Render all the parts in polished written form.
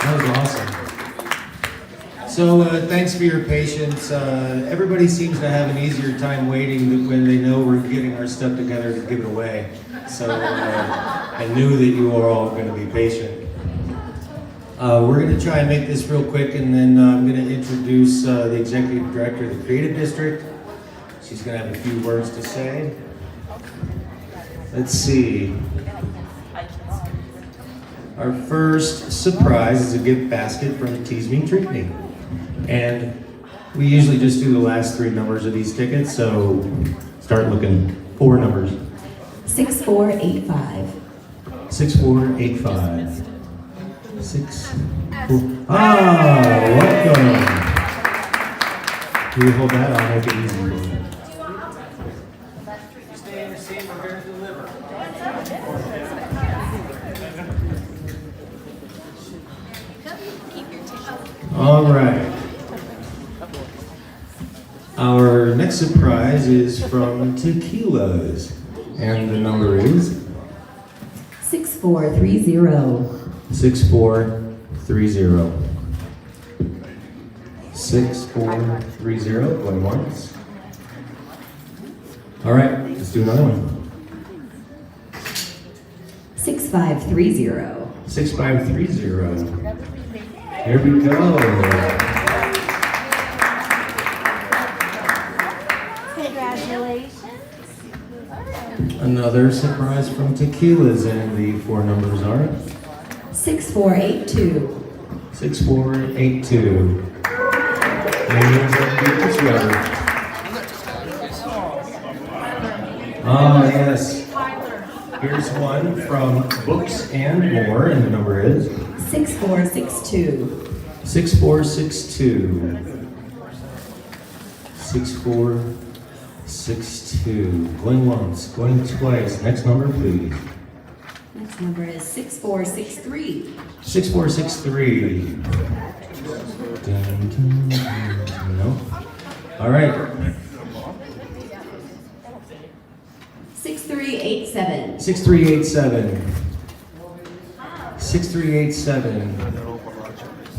That was awesome. So thanks for your patience. Everybody seems to have an easier time waiting when they know we're getting our stuff together to give it away. So I knew that you were all going to be patient. We're going to try and make this real quick, and then I'm going to introduce the Executive Director of the Creative District. She's going to have a few words to say. Let's see. Our first surprise is a gift basket from Tease Me, Treat Me. And we usually just do the last three numbers of these tickets, so start looking. Four numbers. 6485. 6485. welcome. Can you hold that? I'll make it easy for you. Stay in your seat, prepare to deliver. All right. Our next surprise is from Tequilas, and the number is 6430. 6430. 6430, going once. All right, let's do another one. 6530. 6530. Here we go. Congratulations. Another surprise from Tequilas, and the four numbers are 6482. 6482. Ah, yes. Here's one from Books and More, and the number is 6462. 6462. 6462. Going once, going twice. Next number, please. Next number is 6463. 6463. Dun, dun, dun. No. All right. 6387. 6387. 6387.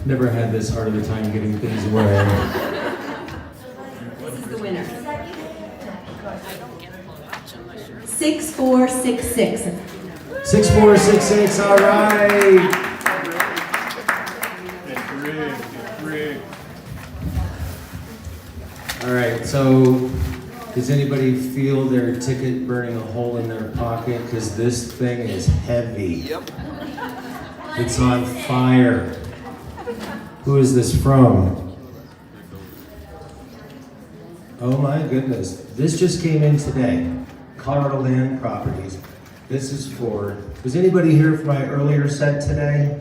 Never had this hard of a time getting things away. This is the winner. 6466. 6466, all right. All right, so does anybody feel their ticket burning a hole in their pocket? Because this thing is heavy. Yep. It's on fire. Who is this from? Oh my goodness. This just came in today. Colorado Land Properties. This is for, was anybody here for my earlier set today?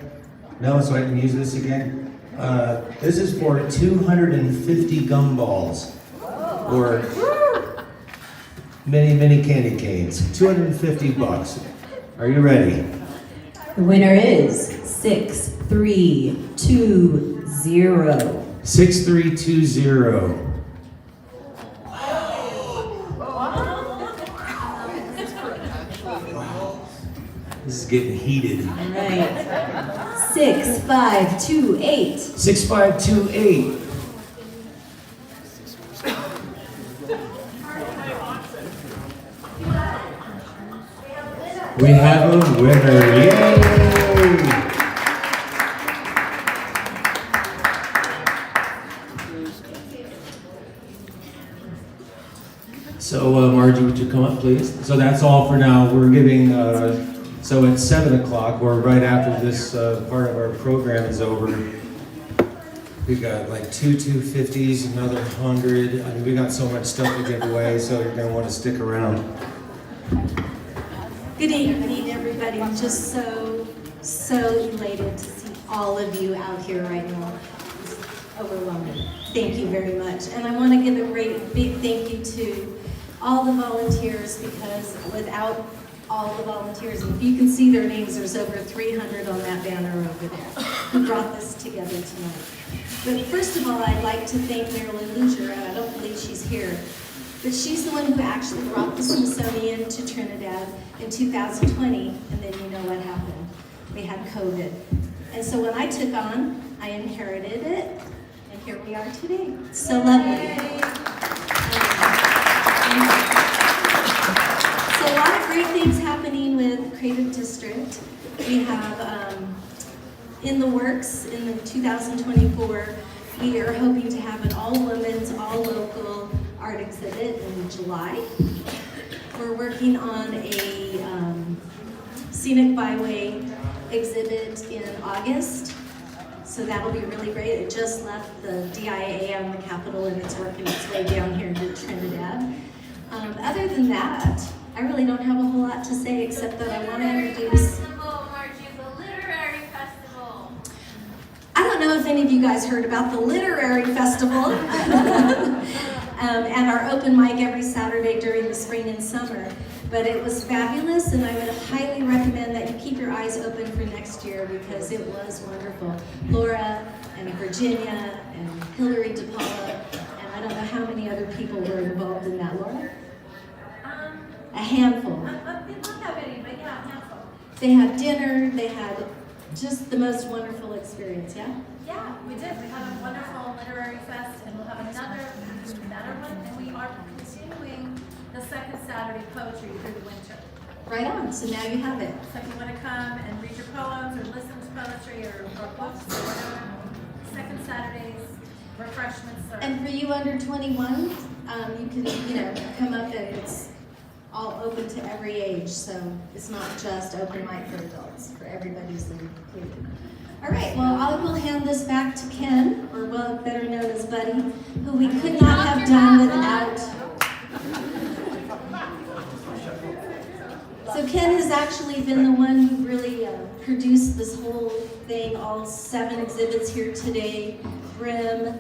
No, so I can use this again? This is for 250 gumballs. Or mini candy canes. 250 bucks. Are you ready? The winner is 6320. 6320. This is getting heated. All right. 6528. 6528. We have a winner. Yay! So, Margie, would you come up, please? So that's all for now. We're giving, so at 7 o'clock, or right after this part of our program is over, we got like two 250s, another 100. I mean, we got so much stuff to give away, so you're going to want to stick around. Good evening, everybody. I'm just so elated to see all of you out here right now. It's overwhelming. Thank you very much. And I want to give a great big thank you to all the volunteers, because without all the volunteers, and if you can see their names, there's over 300 on that banner over there who brought this together tonight. But first of all, I'd like to thank Marilyn Luger. I don't believe she's here. But she's the one who actually brought the Smithsonian to Trinidad in 2020, and then you know what happened. We had COVID. And so when I took on, I inherited it, and here we are today. So lovely. So a lot of great things happening with Creative District. We have in the works in the 2024, we are hoping to have an all-women's, all-local art exhibit in July. We're working on a scenic byway exhibit in August. So that'll be really great. It just left the DIA on the Capitol and it's working its way down here to Trinidad. Other than that, I really don't have a whole lot to say except that I want to introduce. Margie, the Literary Festival. I don't know if any of you guys heard about the Literary Festival and our open mic every Saturday during the spring and summer. But it was fabulous, and I would highly recommend that you keep your eyes open for next year because it was wonderful. Laura and Virginia and Hillary DePaula, and I don't know how many other people were involved in that, Laura? A handful. Not that many, but yeah, a handful. They had dinner, they had just the most wonderful experience, yeah? Yeah, we did. We had a wonderful literary fest, and we'll have another better one, and we are continuing the second Saturday poetry through the winter. Right on, so now you have it. So if you want to come and read your poems or listen to poetry or books or whatever, second Saturday's refreshments are. And for you under 21, you can, come up and it's all open to every age, so it's not just open mic for adults, for everybody's included. All right, well, I will hand this back to Ken, or well, better known as Buddy, who we could not have done without. So Ken has actually been the one who really produced this whole thing, all 7 exhibits here today, Brim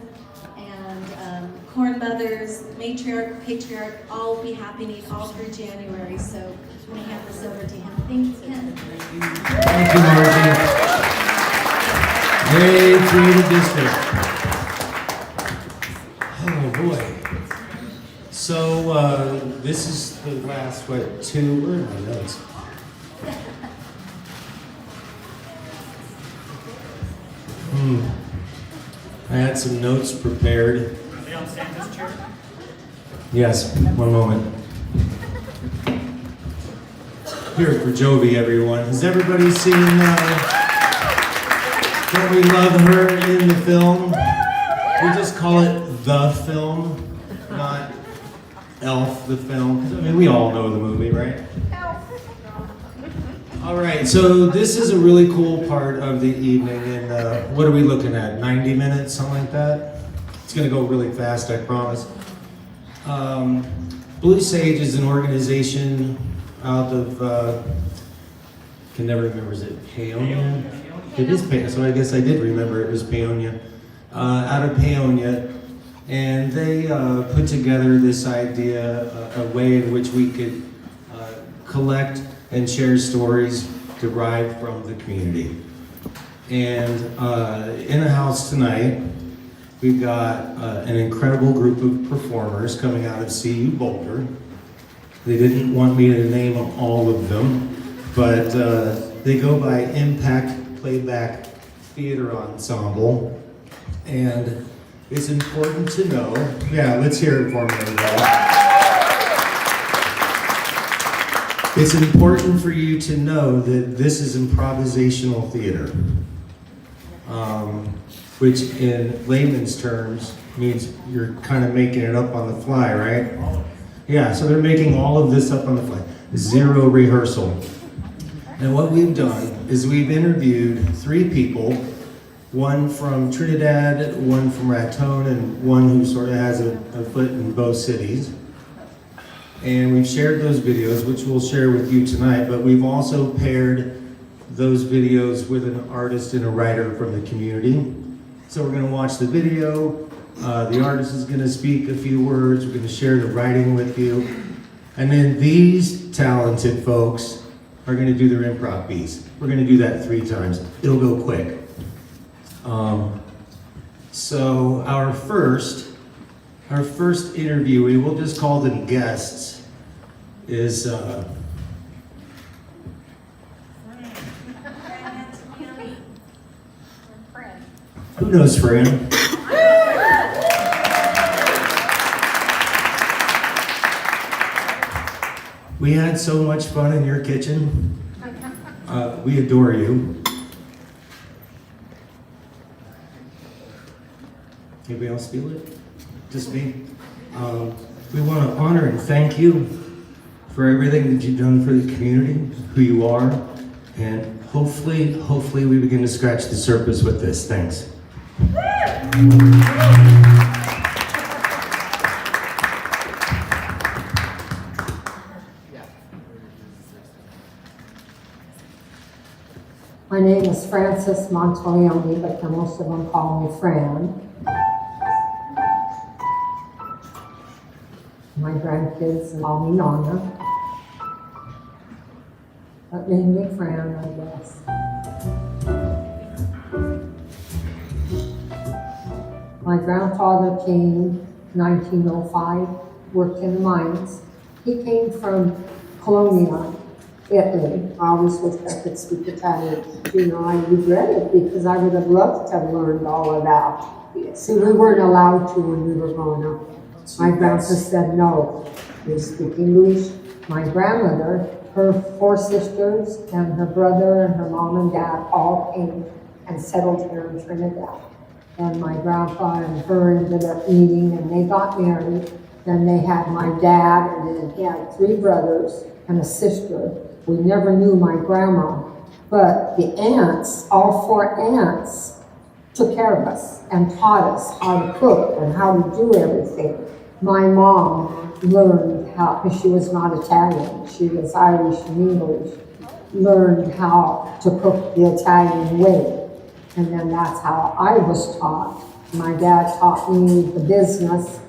and Corn Mothers, Matriarch, Patriarch, all will be happening all through January. So I'm going to hand this over to him. Thank you, Ken. Thank you, Margie. Yay, Creative District. Oh, boy. So, this is the last, 2, where are my notes? I had some notes prepared. Are they on Santa's chair? Yes, one moment. Here for Jovi, everyone. Has everybody seen Don't We Love Her in the film? We just call it The Film, not Elf, the film. 'Cause, I mean, we all know the movie, right? All right, so this is a really cool part of the evening, and what are we looking at? 90 minutes, something like that? It's gonna go really fast, I promise. Blue Sage is an organization out of, can never remember, is it Paonia? It is Paonia, so I guess I did remember it was Paonia. Out of Paonia, and they put together this idea, a way in which we could collect and share stories derived from the community. And in the house tonight, we've got an incredible group of performers coming out of CU Boulder. They didn't want me to name all of them, but they go by Impact Playback Theater Ensemble. And it's important to know, yeah, let's hear it for me, everybody. It's important for you to know that this is improvisational theater, which in layman's terms means you're kind of making it up on the fly, right? Yeah, so they're making all of this up on the fly. 0 rehearsal. And what we've done is we've interviewed 3 people, one from Trinidad, one from Raton, and one who sort of has a foot in both cities. And we've shared those videos, which we'll share with you tonight, but we've also paired those videos with an artist and a writer from the community. So we're gonna watch the video, the artist is gonna speak a few words, we're gonna share the writing with you, and then these talented folks are gonna do their improv piece. We're gonna do that 3 times. It'll go quick. So our first interviewee, we'll just call them guests, is Who knows Fran? We had so much fun in your kitchen. We adore you. Anybody else feel it? Just me? We want to honor and thank you for everything that you've done for the community, who you are, and hopefully we begin to scratch the surface with this. Thanks. My name is Frances Monteleone, but most of them call me Fran. My grandkids call me Nana, but name me Fran, I guess. My grandfather came 1905, worked in the mines. He came from Colonia, Italy. I always wish I could speak Italian. You know, I regret it because I would have loved to have learned all of that. See, we weren't allowed to when we were growing up. My grandpa said, no, you speak English. My grandmother, her 4 sisters, and her brother and her mom and dad all came and settled here in Trinidad. And my grandpa and her ended up meeting and they got married. Then they had my dad, and then he had 3 brothers and a sister. We never knew my grandma, but the aunts, all 4 aunts, took care of us and taught us how to cook and how to do everything. My mom learned how, because she was not Italian, she was Irish and English, learned how to cook the Italian way. And then that's how I was taught. My dad taught me the business,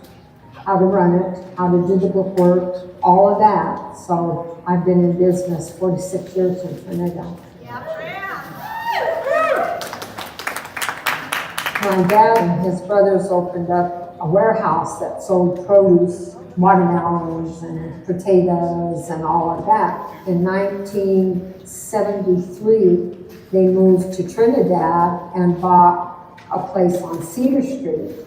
how to run it, how to do the bookwork, all of that. So I've been in business 46 years in Trinidad. My dad and his brothers opened up a warehouse that sold produce, watermelons and potatoes and all of that. In 1973, they moved to Trinidad and bought a place on Cedar Street.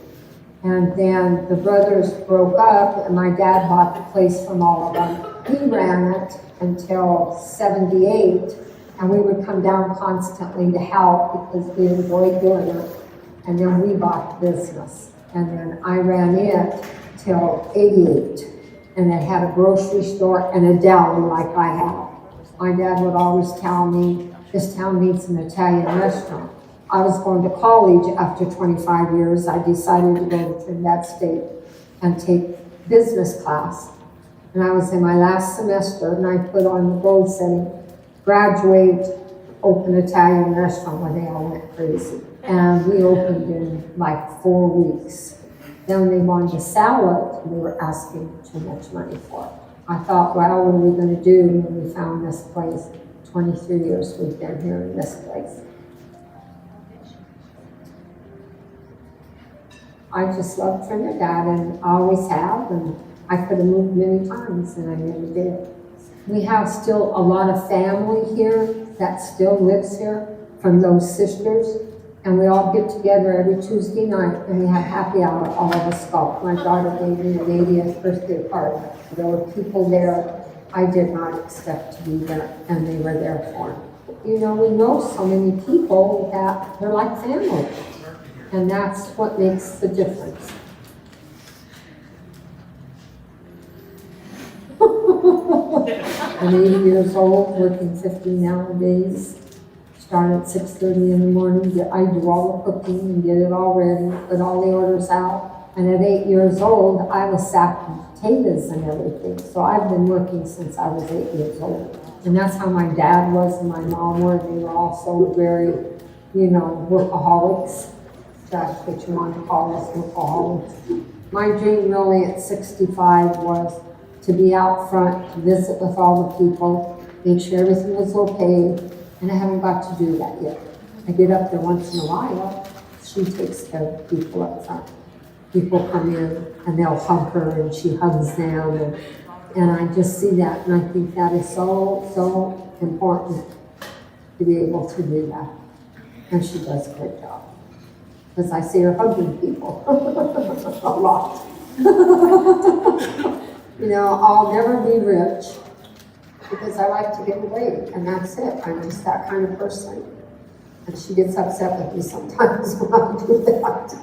And then the brothers broke up and my dad bought the place from all of them. He ran it until 78, and we would come down constantly to help because we enjoyed doing it. And then we bought the business. And then I ran it till 88. And it had a grocery store and a deli like I have. My dad would always tell me, this town needs an Italian restaurant. I was going to college after 25 years. I decided to go to Trinidad State and take business class. And I was in my last semester and I put on the goal setting, graduate, open Italian restaurant where they all went crazy. And we opened in like 4 weeks. Then they wanted to sell it, and we were asking too much money for it. I thought, well, what are we going to do when we found this place? 23 years we've been here in this place. I just love Trinidad and always have, and I could have moved many times and I never did. We have still a lot of family here that still lives here from those sisters, and we all get together every Tuesday night and we have happy hour, all of us go. My daughter gave me an 80th birthday party. There were people there I did not expect to be there, and they were there for me. You know, we know so many people that they're like family. And that's what makes the difference. I'm 80 years old, working 15 hour days. Start at 6:30 in the morning. I do all the cooking and get it all ready, put all the orders out. And at 8 years old, I was sacking potatoes and everything. So I've been working since I was 8 years old. And that's how my dad was and my mom were. They were also very, workaholics. That's what you want to call us, workaholics. My dream really at 65 was to be out front, to visit with all the people, make sure everything was okay, and I haven't got to do that yet. I get up there once in a while. She takes care of people up front. People come in and they'll hug her and she hugs them, and I just see that, and I think that is so, so important to be able to do that. And she does a great job. because I see her hugging people a lot. You know, I'll never be rich because I like to give away, and that's it. I'm just that kind of person. And she gets upset with me sometimes when I do that.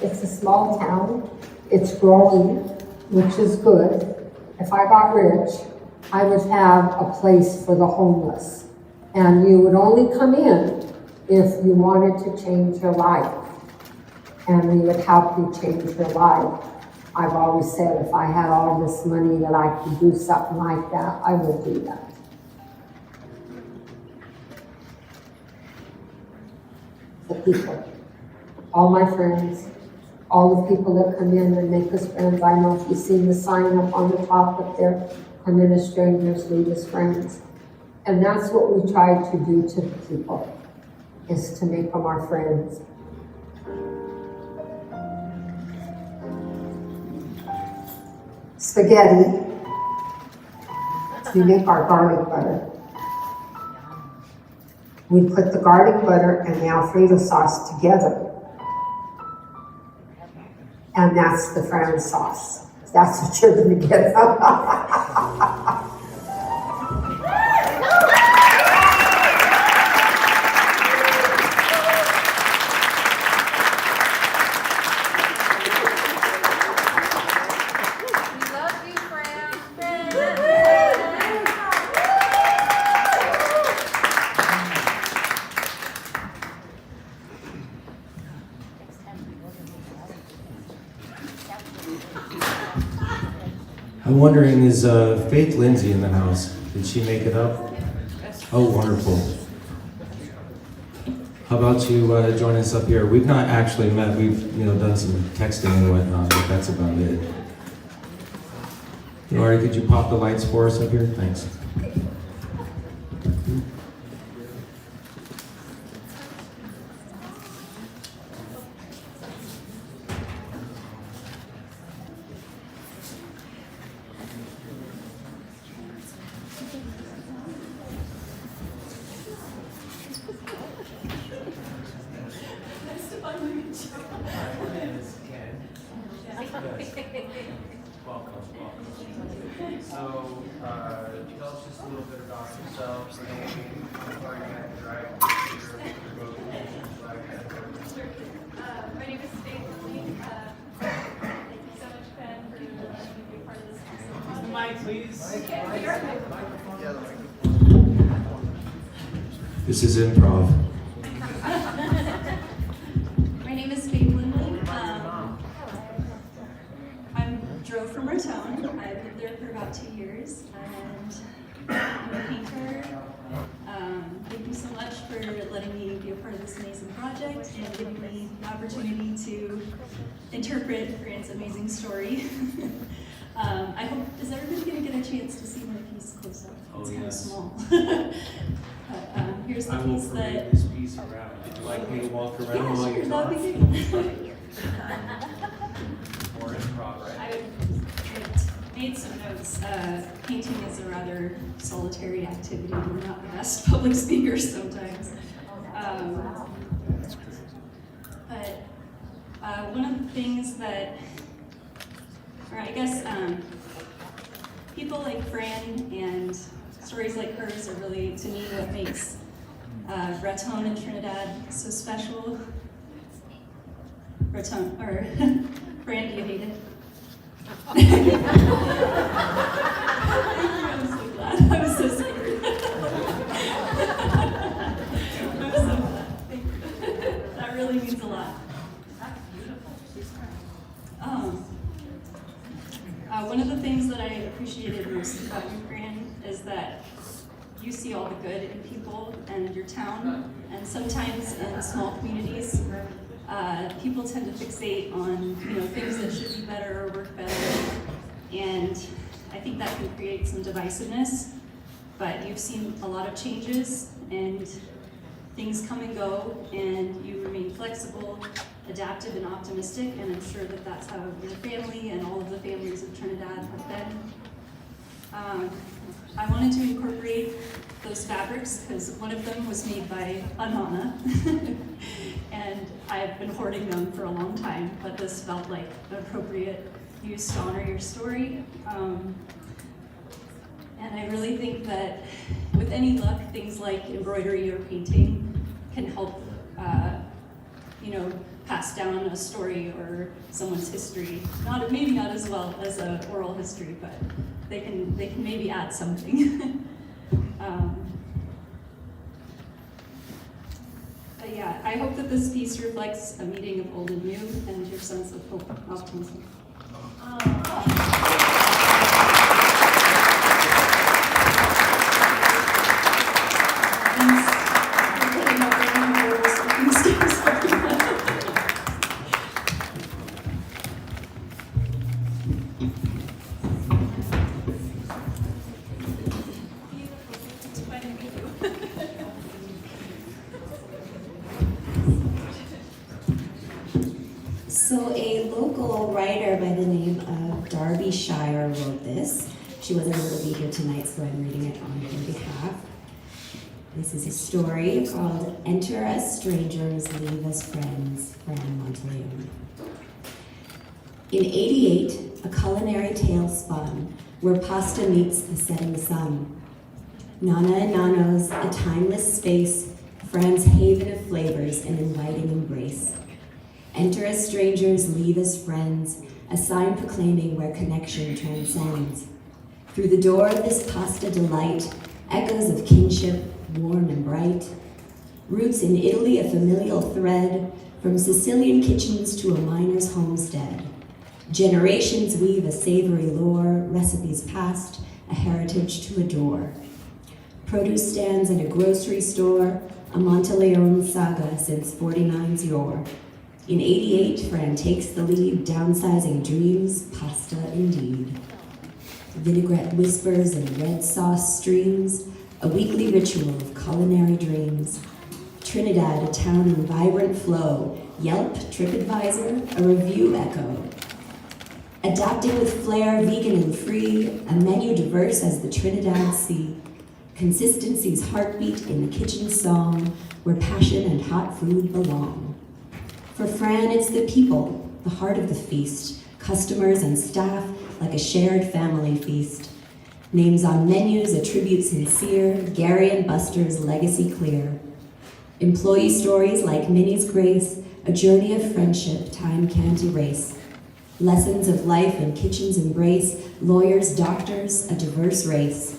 It's a small town. It's growing, which is good. If I got rich, I would have a place for the homeless. And you would only come in if you wanted to change your life. And we would help you change your life. I've always said if I had all this money that I could do something like that, I would do that. The people, all my friends, all the people that come in and make us friends. I know if you've seen the sign up on the top up there, come in as strangers, leave as friends. And that's what we try to do to the people, is to make them our friends. Spaghetti. We make our garlic butter. We put the garlic butter and the Alfredo sauce together. And that's the Fran sauce. That's what you're gonna get. We love you, Fran. I'm wondering, is Faith Lindsay in the house? Did she make it up? Oh, wonderful. How about you join us up here? We've not actually met. We've done some texting and whatnot, but that's about it. Lori, could you pop the lights for us up here? Thanks. So, tell us just a little bit about yourselves, name, where you're at, right? My name is Faith Lilly. Thank you so much, Ben, for letting me be a part of this awesome project. Please. This is improv. My name is Faith Lindley. I'm drove from Raton. I've lived there for about 2 years, and I'm a painter. Thank you so much for letting me be a part of this amazing project and giving me the opportunity to interpret Grant's amazing story. I hope, is everybody going to get a chance to see my piece close up? It's kind of small. But here's the piece that... this piece around. Would you like me to walk around Yeah, while sure, you're that'd talking? be good. Or in progress. I made some notes. Painting is a rather solitary activity. We're not the best public speakers sometimes. But one of the things that, or I guess people like Fran and stories like hers are really, to me, what makes Raton and Trinidad so special. Raton, or Fran, do you hate it? I'm so glad. I'm so scared. I'm so glad. Thank you. That really means a lot. One of the things that I appreciated most about you, Fran, is that you see all the good in people and your town, and sometimes in small communities, people tend to fixate on things that should be better or work better, and I think that can create some divisiveness. But you've seen a lot of changes, and things come and go, and you remain flexible, adaptive, and optimistic, and I'm sure that that's how your family and all of the families of Trinidad have been. I wanted to incorporate those fabrics because one of them was made by Anana. And I've been hoarding them for a long time, but this felt like an appropriate use to honor your story. And I really think that with any luck, things like embroidery or painting can help, pass down a story or someone's history. Maybe not as well as an oral history, but they can maybe add something. But yeah, I hope that this piece reflects a meeting of old and new and your sense of hope and optimism. Thanks for putting up with my nervous circumstances. It's fine to meet you. So a local writer by the name of Darby Shire wrote this. She wasn't able to be here tonight, so I'm reading it on her behalf. This is a story called Enter as Strangers, Leave as Friends, from Monteleone. In '88, a culinary tale spun where pasta meets the setting sun. Nana and Nano's, a timeless space, Fran's haven of flavors and inviting embrace. Enter as strangers, leave as friends, a sign proclaiming where connection transcends. Through the door of this pasta delight, echoes of kinship, warm and bright. Roots in Italy, a familial thread, from Sicilian kitchens to a miner's homestead. Generations weave a savory lore, recipes past, a heritage to adore. Produce stands at a grocery store, a Monteleone saga since 49's yore. In '88, Fran takes the lead, downsizing dreams, pasta indeed. Vinaigrette whispers and red sauce streams, a weekly ritual of culinary dreams. Trinidad, a town in vibrant flow, Yelp, TripAdvisor, a review echo. Adapting with flair, vegan and free, a menu diverse as the Trinidad Sea. Consistency's heartbeat in the kitchen song, where passion and hot food belong. For Fran, it's the people, the heart of the feast, customers and staff like a shared family feast. Names on menus, a tribute sincere, Gary and Buster's legacy clear. Employee stories like Minnie's grace, a journey of friendship time can't erase. Lessons of life and kitchen's embrace, lawyers, doctors, a diverse race.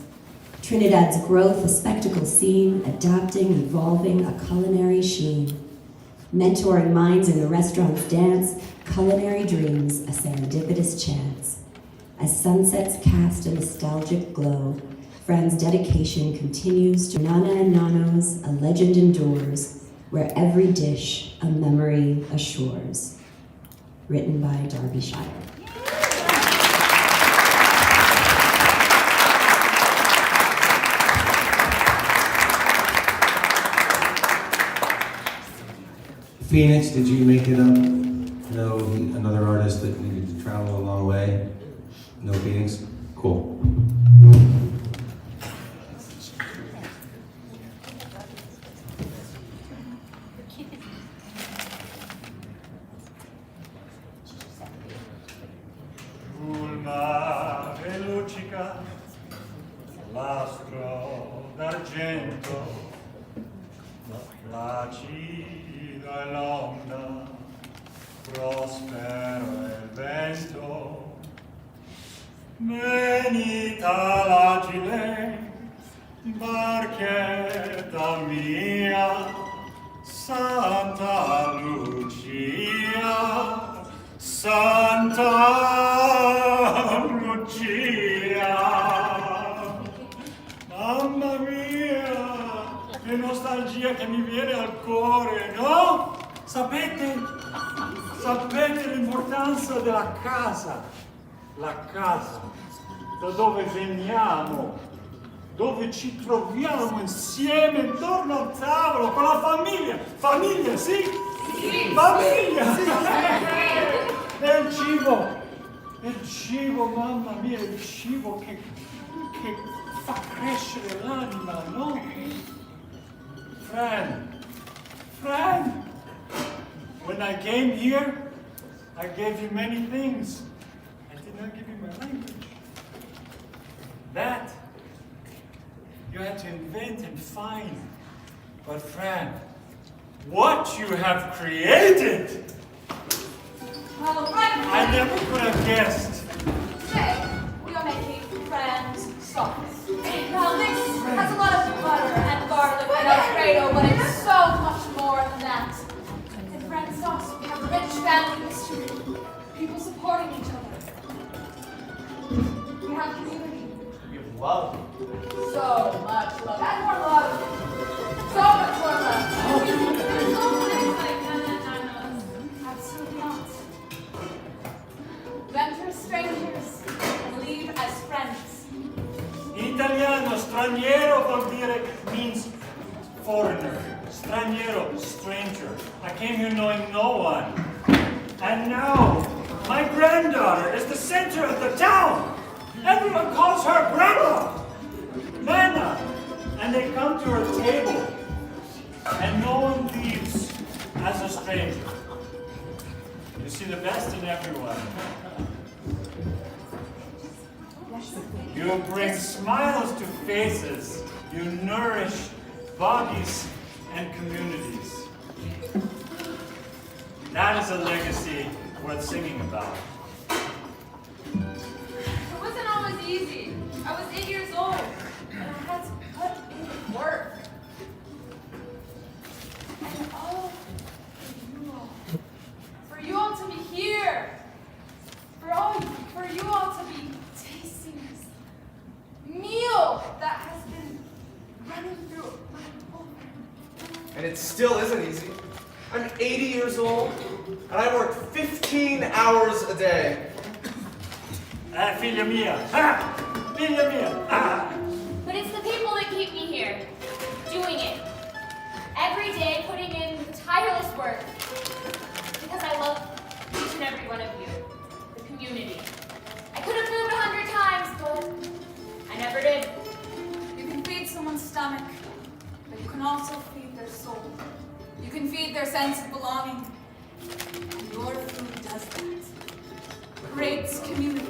Trinidad's growth, a spectacle scene, adapting, evolving, a culinary sheen. Mentoring minds in the restaurant's dance, culinary dreams, a serendipitous chance. As sunsets cast a nostalgic glow, Fran's dedication continues to Nana and Nano's, a legend endures, where every dish a memory assures. Written by Darby Shire. Phoenix, did you make it up? No, another artist that needed to travel a long way? No Phoenix? Cool. Sul mare luccica l'astro d'argento, placida è l'onda, prospero è il vento. Venita l'agile barchetta mia, Santa Lucia, Santa Lucia. Mamma mia, che nostalgia che mi viene al cuore, no? Sapete l'importanza della casa, la casa, da dove veniamo, dove ci troviamo insieme intorno al tavolo con la famiglia. Famiglia, sì? Sì. Famiglia! Sì. E il cibo, mamma mia, il cibo che fa crescere l'anima, no? Friend, when I came here, I gave you many things. I did not give you my language. That you had to invent and find. But friend, what you have created, Well, right I never could have guessed. today, we are making friend sauce. Now, this has a lot of butter and garlic and Alfredo, but it's so much more than that. In friend sauce, we have rich family history, people supporting each other. We have community. We have love. So much love. And more love. So much more love. There's no things like absolutely not. We enter strangers and leave as friends. In Italiano, straniero vuol dire means foreigner. Straniero, stranger. I came here knowing no one. And now, my granddaughter is the center of the town. Everyone calls her Grandma, Nana, and they come to her table. And no one leaves as a stranger. You see the best in everyone. You bring smiles to faces. You nourish bodies and communities. That is a legacy worth singing about. It wasn't always easy. I was 8 years old, and I had to put in work. And all for you all to be here, for you all to be tasting this meal that has been running through my whole family. And it still isn't easy. I'm 80 years old, and I work 15 hours a day. Figlia mia. Ah! Figlia mia. Ah! But it's the people that keep me here, doing it. Every day, putting in tireless work. Because I love each and every one of you, the community. I could have moved 100 times, but I never did. You can feed someone's stomach, but you can also feed their soul. You can feed their sense of belonging. And your food does that. Creates community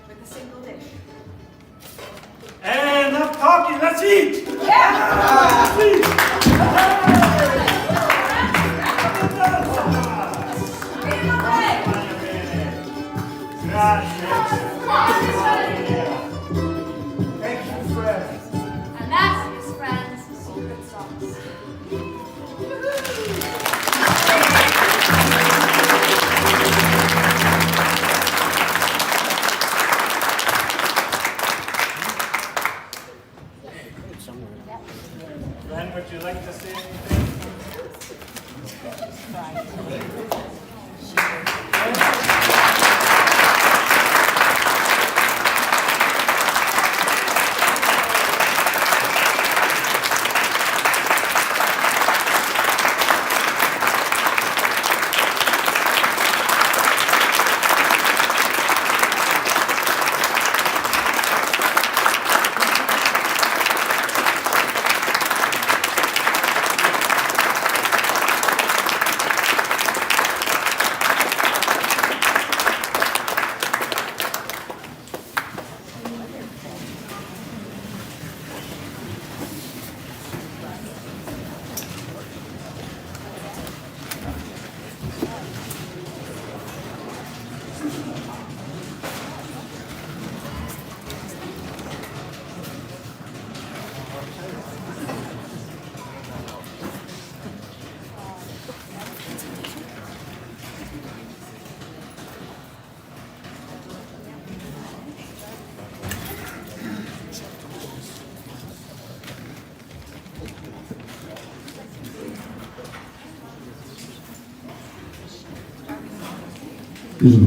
with a single dish. Hey, enough talking, let's eat! Yeah! Let's eat! Eat away! Thank you, friend. And that is friends' secret sauce. Len, would you like to say anything?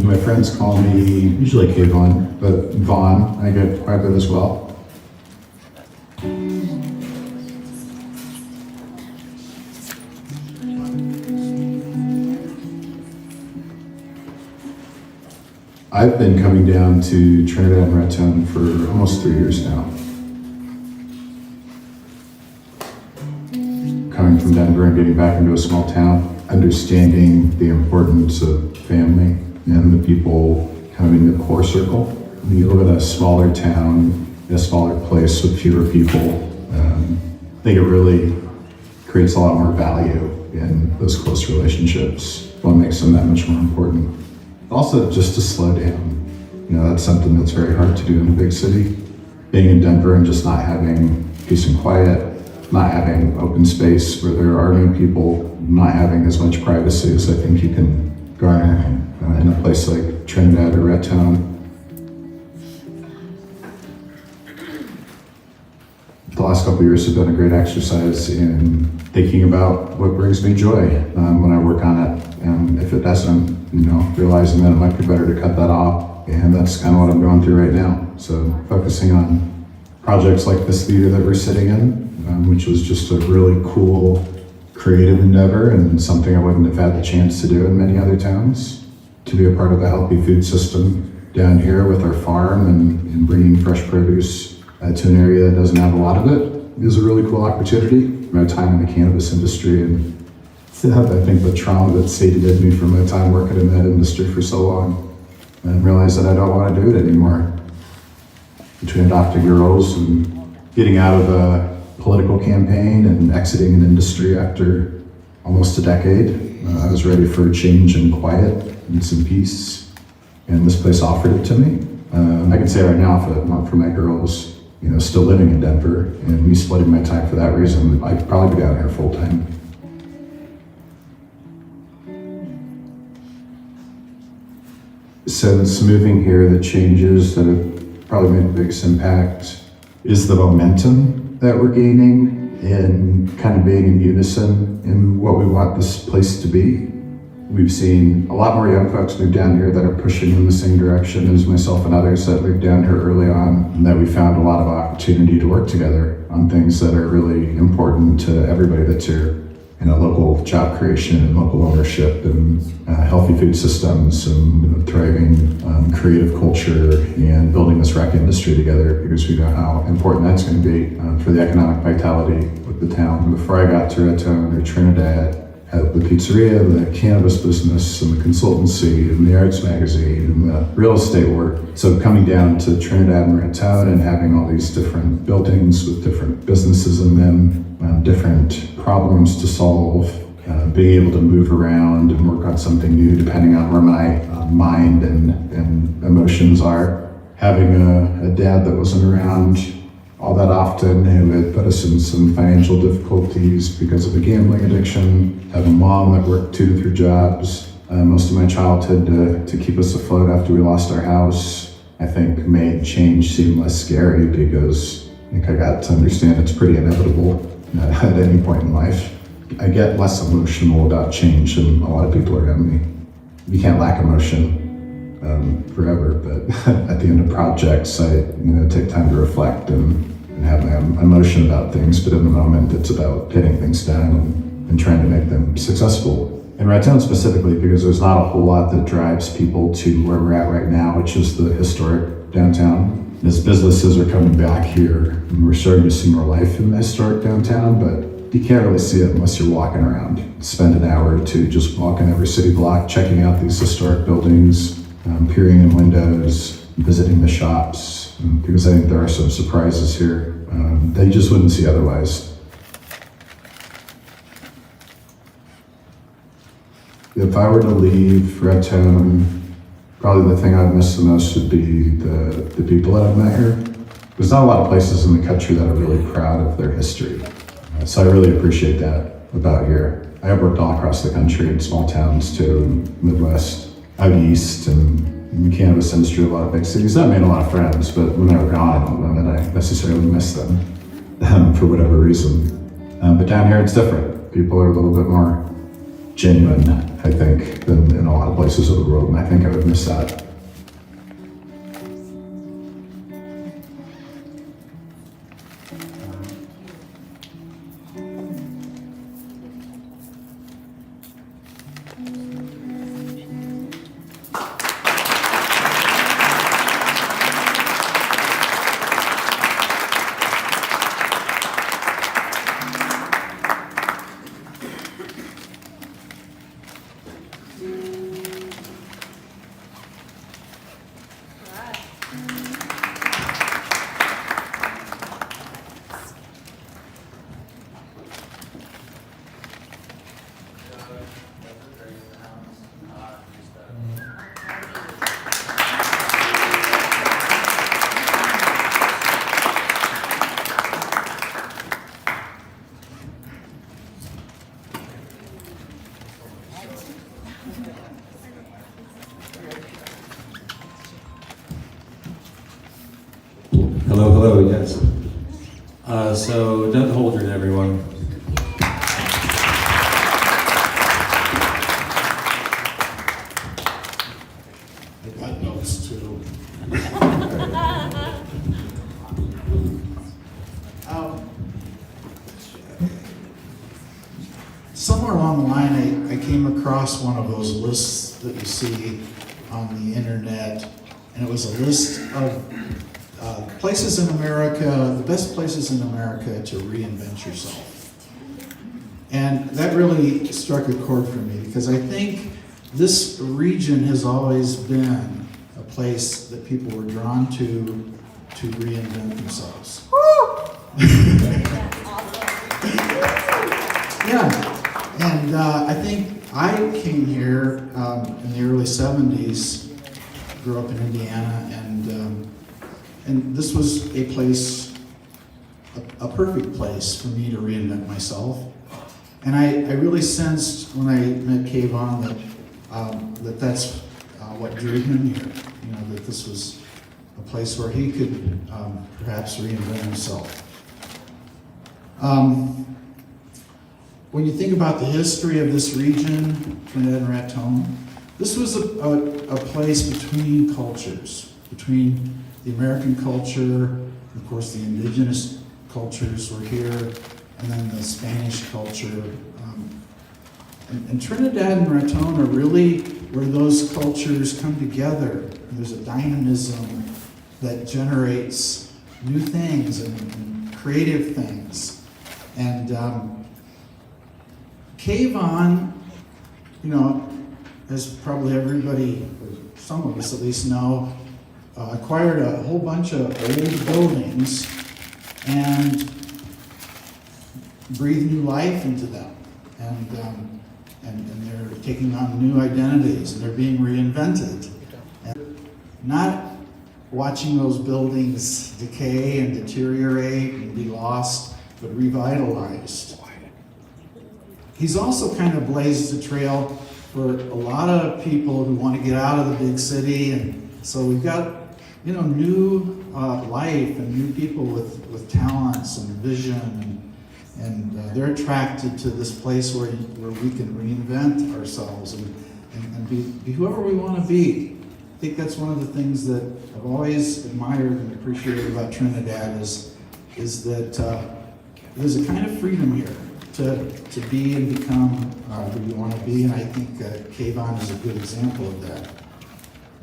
My friends call me usually K-Von, but Vaughn, I get quite a bit as well. I've been coming down to Trinidad and Raton for almost 3 years now. from Denver and getting back into a small town, understanding the importance of family and the people kind of in your core circle. When you live in a smaller town, in a smaller place with fewer people, I think it really creates a lot more value in those close relationships. What makes them that much more important. Also, just to slow down. You know, that's something that's very hard to do in a big city. Being in Denver and just not having peace and quiet, not having open space where there are no people, not having as much privacy as I think you can garner in a place like Trinidad or Raton. The last couple of years have been a great exercise in thinking about what brings me joy when I work on it. And if it doesn't, you know, realizing that it might be better to cut that off. And that's kind of what I'm going through right now. So focusing on projects like this theater that we're sitting in, which was just a really cool, creative endeavor and something I wouldn't have had the chance to do in many other towns. To be a part of a healthy food system down here with our farm and bringing fresh produce to an area that doesn't have a lot of it is a really cool opportunity. My time in the cannabis industry and I think the trauma that sated me from my time working in that industry for so long. And realized that I don't want to do it anymore. Between adopting girls and getting out of a political campaign and exiting an industry after almost a decade, I was ready for a change and quiet and some peace. And this place offered it to me. I can say right now, if it weren't for my girls, you know, still living in Denver and me splitting my time for that reason, I'd probably be down here full time. Since moving here, the changes that have probably made the biggest impact is the momentum that we're gaining and kind of being in unison in what we want this place to be. We've seen a lot more young folks move down here that are pushing in the same direction as myself and others that moved down here early on, and that we found a lot of opportunity to work together on things that are really important to everybody that's here. You know, local job creation and local ownership and healthy food systems and thriving creative culture and building this rec industry together because we know how important that's going to be for the economic vitality of the town. Before I got to Raton or Trinidad, I had the pizzeria, the cannabis business, and the consultancy, and the arts magazine, and the real estate work. So coming down to Trinidad and Raton and having all these different buildings with different businesses in them, different problems to solve, being able to move around and work on something new depending on where my mind and emotions are. Having a dad that wasn't around all that often, who had put us in some financial difficulties because of a gambling addiction, have a mom that worked 2 to 3 jobs most of my childhood to keep us afloat after we lost our house, I think made change seem less scary because I think I got to understand it's pretty inevitable at any point in life. I get less emotional about change than a lot of people around me. You can't lack emotion forever, but at the end of projects, I take time to reflect and have my emotion about things, but in the moment, it's about getting things done and trying to make them successful. In Raton specifically, because there's not a whole lot that drives people to where we're at right now, which is the historic downtown. As businesses are coming back here, and we're starting to see more life in the historic downtown, but you can't really see it unless you're walking around. Spend an hour or two just walking every city block, checking out these historic buildings, peering in windows, visiting the shops, because I think there are some surprises here that you just wouldn't see otherwise. If I were to leave Raton, probably the thing I'd miss the most would be the people that I've met here. There's not a lot of places in the country that are really proud of their history. So I really appreciate that about here. I have worked all across the country in small towns too, Midwest, out east, and in the cannabis industry, a lot of big cities. I made a lot of friends, but when they were gone, I don't know that I necessarily miss them for whatever reason. But down here, it's different. People are a little bit more genuine, I think, than in a lot of places of the world, and I think I would miss that. So Doug Holdren, everyone. I got notes too. Somewhere along the line, I came across one of those lists that you see on the internet, and it was a list of places in America, the best places in America to reinvent yourself. And that really struck a chord for me because I think this region has always been a place that people were drawn to reinvent themselves. Yeah. And I think I came here in the early 70s, grew up in Indiana, and this was a place, a perfect place for me to reinvent myself. And I really sensed when I met Kayvon that that's what drew him here. You know, that this was a place where he could perhaps reinvent himself. When you think about the history of this region, Trinidad and Raton, this was a place between cultures, between the American culture, of course the indigenous cultures were here, and then the Spanish culture. And Trinidad and Raton are really where those cultures come together. And there's a dynamism that generates new things and creative things. And Kayvon, you know, as probably everybody, or some of us at least know, acquired a whole bunch of old buildings and breathed new life into them. And they're taking on new identities and they're being reinvented. And not watching those buildings decay and deteriorate and be lost, but revitalized. He's also kind of blazed a trail for a lot of people who want to get out of the big city, and so we've got, you know, new life and new people with talents and vision, and they're attracted to this place where we can reinvent ourselves and be whoever we want to be. I think that's one of the things that I've always admired and appreciated about Trinidad is that there's a kind of freedom here to be and become who you want to be, and I think Kayvon is a good example of that.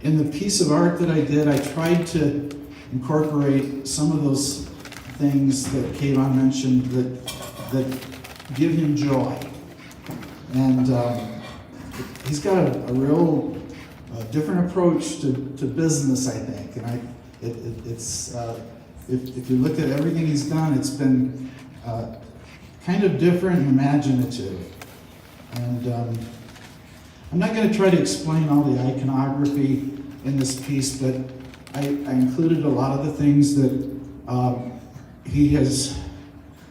In the piece of art that I did, I tried to incorporate some of those things that Kayvon mentioned that give him joy. And he's got a real different approach to business, I think. And if you look at everything he's done, it's been kind of different and imaginative. And I'm not going to try to explain all the iconography in this piece, but I included a lot of the things that he has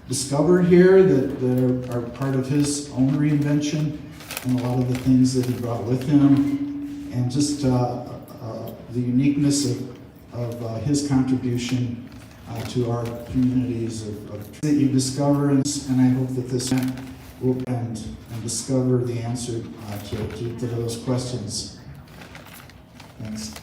discovered here that are part of his own reinvention, and a lot of the things that he brought with him, and just the uniqueness of his contribution to our communities that you discover, and I hope that this will end and discover the answer to those questions. Thanks.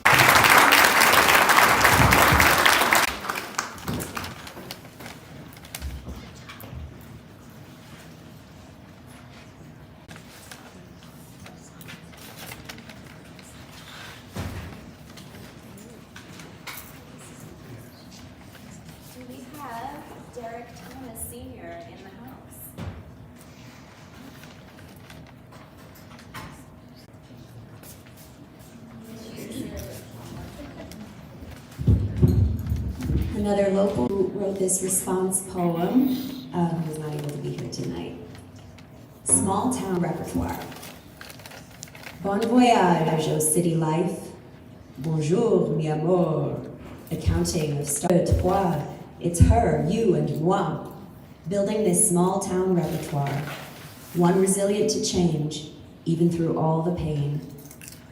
We have Derek Thomas Sr. in the house. Another local who wrote this response poem, who's not able to be here tonight. Small town repertoire. Bon voyage au city life. Bonjour, mi amour. Accounting of stars. It's her, you, and moi. Building this small town repertoire. One resilient to change, even through all the pain.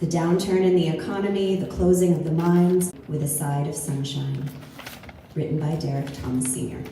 The downturn in the economy, the closing of the mines, with a side of sunshine. Written by Derek Thomas Sr.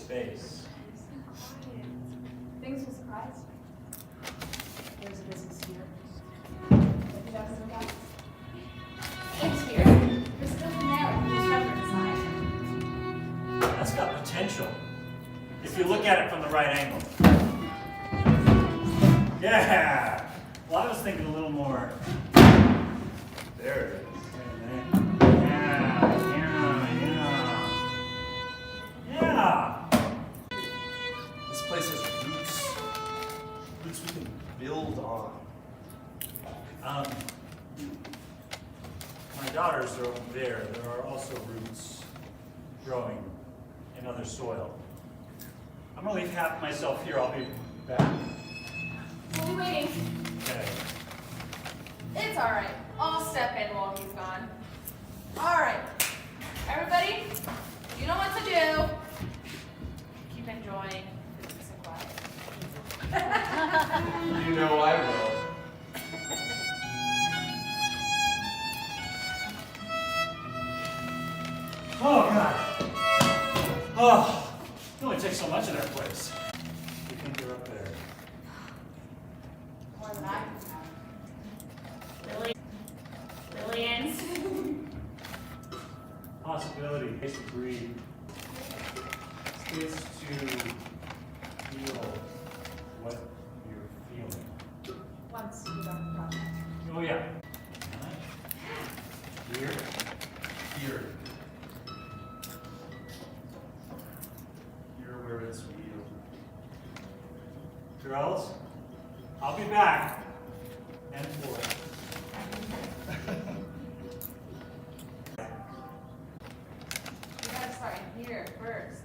space. Things will surprise you. There's a business here. If you don't look out. It's here. There's still a narrow. There's rubber inside. That's got potential. If you look at it from the right angle. Yeah! Well, I was thinking a little more. There it is. Yeah. This place has roots. Roots we can build on. My daughters are over there. There are also roots growing in other soil. I'm gonna leave half myself here. I'll be back. We'll be waiting. Okay. It's all right. I'll step in while he's gone. All right. Everybody, you know what to do. Keep enjoying the peace and quiet. You know I will. Oh, God. Oh, it only takes so much of that place. You think you're up there? More than I can have. Lillian's. Possibility, space to breathe. Space to feel what you're feeling. Once you done the project. Oh, yeah. Here. Here. Here where it's real. Girls, I'll be back. And forth. You gotta start here first.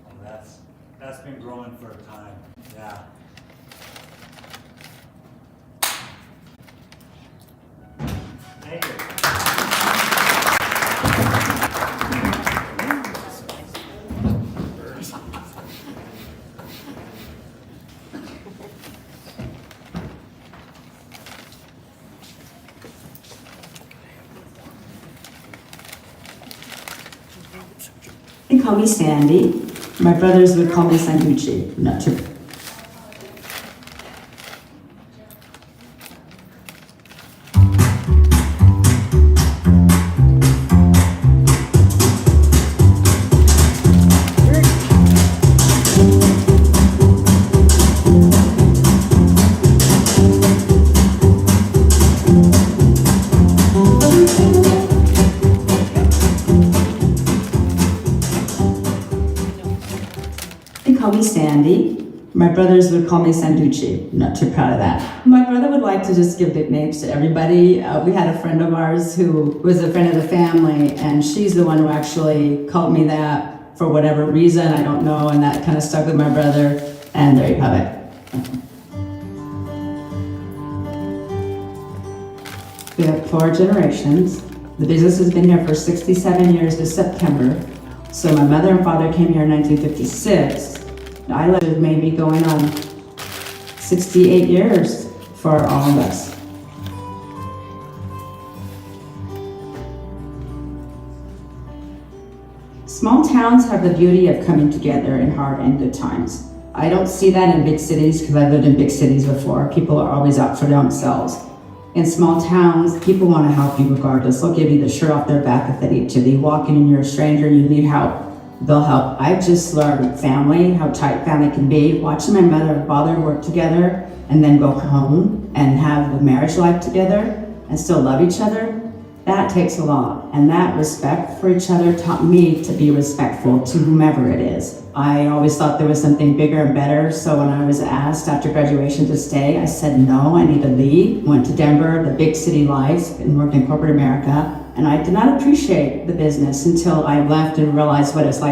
Well, that's been growing for a time. Yeah. Thank you. They call me Sandy. My brothers would call me Sanducci. Not true. They call me Sandy. My brothers would call me Sanducci. Not too proud of that. My brother would like to just give nicknames to everybody. We had a friend of ours who was a friend of the family, and she's the one who actually called me that for whatever reason, I don't know, and that kind of stuck with my brother, and there you have it. We have 4 generations. The business has been here for 67 years this September. So my mother and father came here in 1956. I lived maybe going on 68 years for all of us. Small towns have the beauty of coming together in hard and good times. I don't see that in big cities because I've lived in big cities before. People are always out for themselves. In small towns, people want to help you regardless. They'll give you the shirt off their back if they need to. You walk in and you're a stranger and you need help, they'll help. I've just learned family, how tight family can be. Watching my mother and father work together and then go home and have the marriage life together and still love each other, that takes a lot. And that respect for each other taught me to be respectful to whomever it is. I always thought there was something bigger and better, so when I was asked after graduation to stay, I said no, I need to leave. Went to Denver, the big city life, and worked in corporate America. And I did not appreciate the business until I left and realized what it's like